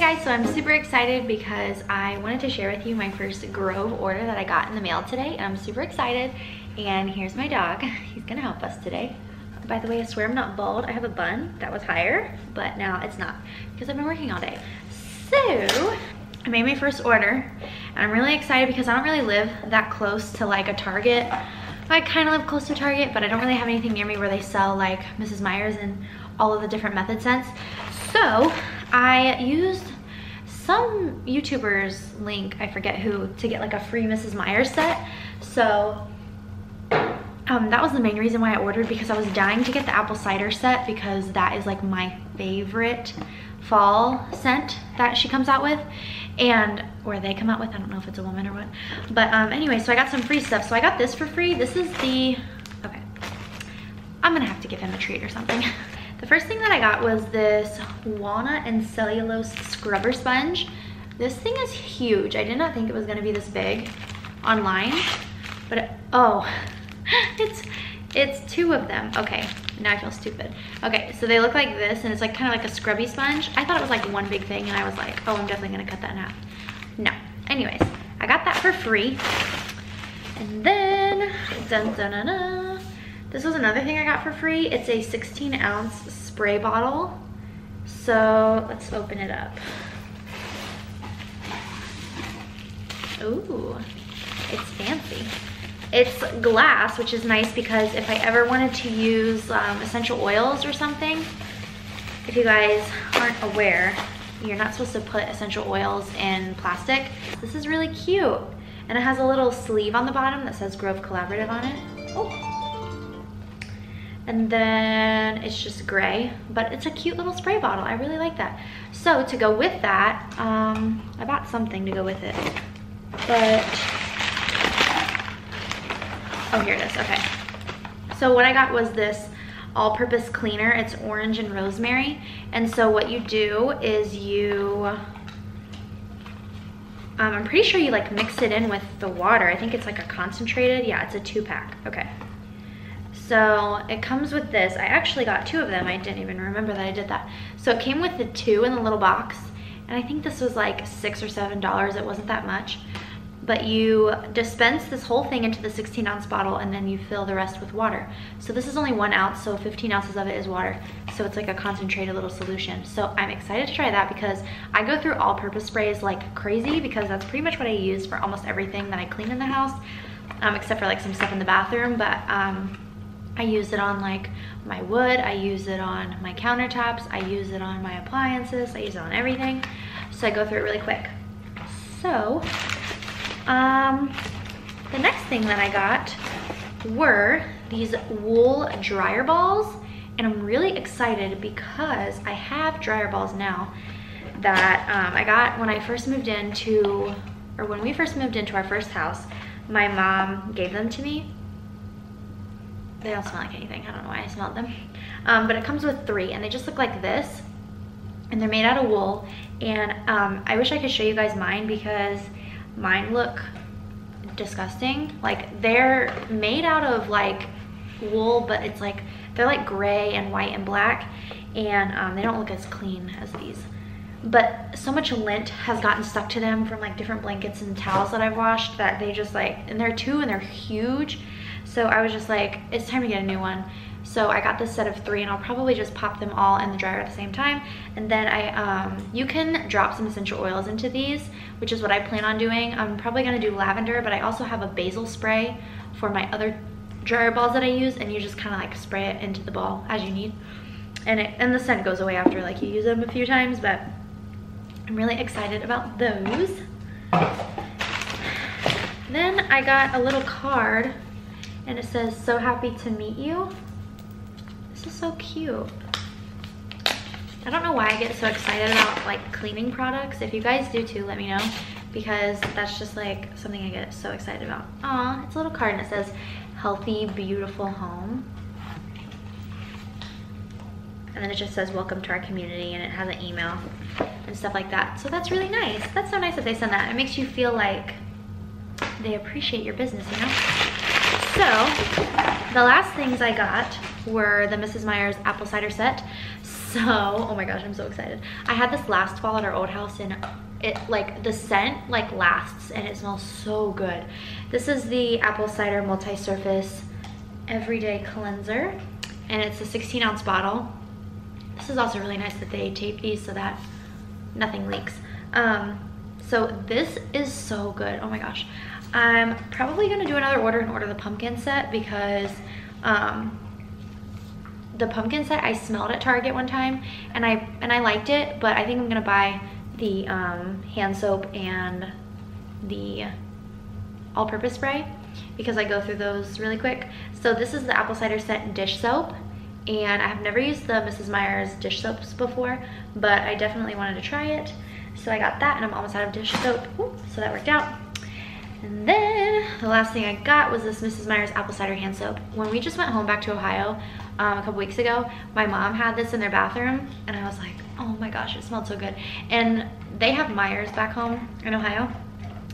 guys, so I'm super excited because I wanted to share with you my first Grove order that I got in the mail today, and I'm super excited. And here's my dog. He's gonna help us today. By the way, I swear I'm not bald. I have a bun that was higher, but now it's not because I've been working all day. So I made my first order and I'm really excited because I don't really live that close to like a Target. I kind of live close to Target, but I don't really have anything near me where they sell like Mrs. Meyer's and all of the different method scents. So I used some YouTuber's link, I forget who, to get like a free Mrs. Meyer's set. So that was the main reason why I ordered, because I was dying to get the apple cider set because that is like my favorite fall scent that she comes out with, and or they come out with, I don't know if it's a woman or what, but anyway, so I got some free stuff. So I got this for free. This is the, okay, I'm gonna have to give him a treat or something. The first thing that I got was this walnut and cellulose scrubber sponge. This thing is huge. I did not think it was gonna be this big online, but oh, it's two of them. Okay, now I feel stupid. Okay, so they look like this, and it's like kind of like a scrubby sponge. I thought it was like one big thing, and I was like, oh, I'm definitely gonna cut that in half. No. Anyways, I got that for free. And then, dun, dun, dun, dun, this was another thing I got for free. It's a 16-ounce spray bottle. So let's open it up. Ooh, it's fancy. It's glass, which is nice because if I ever wanted to use essential oils or something, if you guys aren't aware, you're not supposed to put essential oils in plastic. This is really cute. And it has a little sleeve on the bottom that says Grove Collaborative on it. Oh. And then it's just gray, but it's a cute little spray bottle. I really like that. So to go with that, I bought something to go with it, but oh, here it is, okay. So what I got was this all-purpose cleaner. It's orange and rosemary. And so what you do is you, I'm pretty sure you like mix it in with the water. I think it's like a concentrated, yeah, it's a 2-pack, okay. So it comes with this. I actually got 2 of them. I didn't even remember that I did that. So it came with the 2 in the little box. And I think this was like $6 or $7. It wasn't that much. But you dispense this whole thing into the 16-ounce bottle, and then you fill the rest with water. So this is only 1 ounce, so 15 ounces of it is water. So it's like a concentrated little solution. So I'm excited to try that because I go through all-purpose sprays like crazy, because that's pretty much what I use for almost everything that I clean in the house, except for like some stuff in the bathroom. But I use it on like my wood, I use it on my countertops, I use it on my appliances, I use it on everything. So I go through it really quick. So the next thing that I got were these wool dryer balls, and I'm really excited because I have dryer balls now that I got when I first moved into, or when we first moved into our first house. My mom gave them to me. They don't smell like anything. I don't know why I smelled them. But it comes with 3, and they just look like this, and they're made out of wool. And I wish I could show you guys mine because mine look disgusting. Like, they're made out of like wool, but it's like they're like gray and white and black, and they don't look as clean as these. But so much lint has gotten stuck to them from like different blankets and towels that I've washed that they just like, and they're 2 and they're huge. So I was just like, it's time to get a new one. So I got this set of 3, and I'll probably just pop them all in the dryer at the same time. And then you can drop some essential oils into these, which is what I plan on doing. I'm probably gonna do lavender, but I also have a basil spray for my other dryer balls that I use, and you just kind of like spray it into the ball as you need. And the scent goes away after like you use them a few times, but I'm really excited about those. Then I got a little card, and it says, "So happy to meet you." This is so cute. I don't know why I get so excited about like cleaning products. If you guys do too, let me know, because that's just like something I get so excited about. Aw, it's a little card, and it says, "Healthy, beautiful home." And then it just says, "Welcome to our community," and it has an email and stuff like that. So that's really nice. That's so nice that they send that. It makes you feel like they appreciate your business, you know? So the last things I got were the Mrs. Meyer's apple cider set. So, oh my gosh, I'm so excited. I had this last fall at our old house and it like the scent like lasts and it smells so good. This is the apple cider multi-surface everyday cleanser and it's a 16-ounce bottle. This is also really nice that they tape these so that nothing leaks. So this is so good. Oh my gosh. I'm probably gonna do another order and order the pumpkin set because the pumpkin set I smelled at Target one time and I liked it, but I think I'm gonna buy the hand soap and the all-purpose spray because I go through those really quick. So this is the apple cider scent dish soap, and I have never used the Mrs. Meyer's dish soaps before, but I definitely wanted to try it. So I got that and I'm almost out of dish soap. Ooh, so that worked out. And then the last thing I got was this Mrs. Meyer's apple cider hand soap. When we just went home back to Ohio a couple weeks ago, my mom had this in their bathroom and I was like, oh my gosh, it smelled so good. And they have Meyer's back home in Ohio,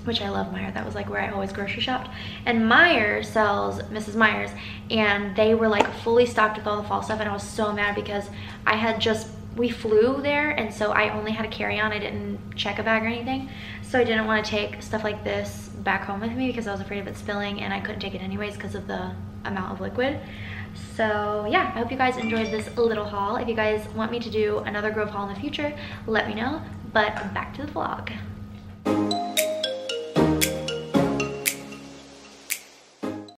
which I love Meijer. That was like where I always grocery shopped. And Meijer sells Mrs. Meyer's and they were like fully stocked with all the fall stuff and I was so mad because I had we flew there and so I only had a carry-on. I didn't check a bag or anything. So I didn't want to take stuff like this back home with me because I was afraid of it spilling and I couldn't take it anyways because of the amount of liquid. So yeah, I hope you guys enjoyed this little haul. If you guys want me to do another Grove haul in the future, let me know. But back to the vlog.